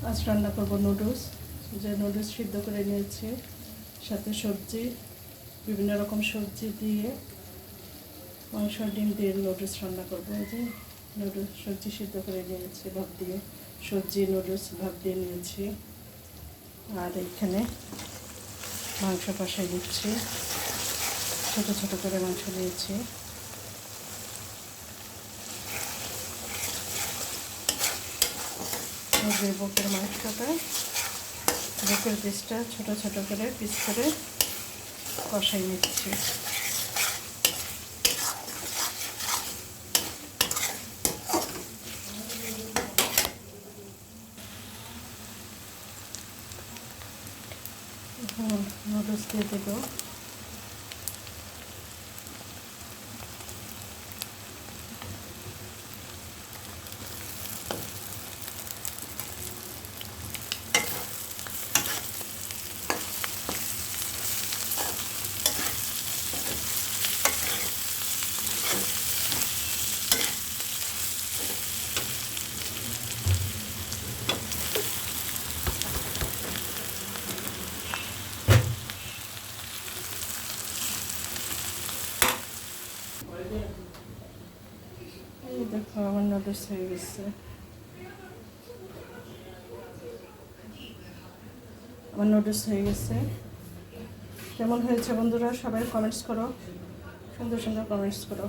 আজ রান্না করব নুডলস। যে নুডলস সিদ্ধ করে নিয়েছি, সাথে সবজি, বিভিন্ন রকম সবজি দিয়ে মাংস ডিম দিয়ে নুডলস রান্না করবো। এই যে নুডলস সবজি সিদ্ধ করে নিয়েছি ভাপ দিয়ে, সবজি নুডলস ভাপ দিয়ে নিয়েছি। আর এখানে মাংস কষাই দিচ্ছি, ছোটো ছোটো করে মাংস নিয়েছি। বুকের মাংসটা, বুকের পিসটা ছোটো ছোটো করে পিস করে কষাই নিচ্ছি। নুডলস দিয়ে দেবো। এই দেখো আমার নুডলস হয়ে গেছে। আমার নুডলস হয়ে গেছে। কেমন হয়েছে বন্ধুরা? সবাই কমেন্টস করো, সুন্দর সুন্দর কমেন্টস করো।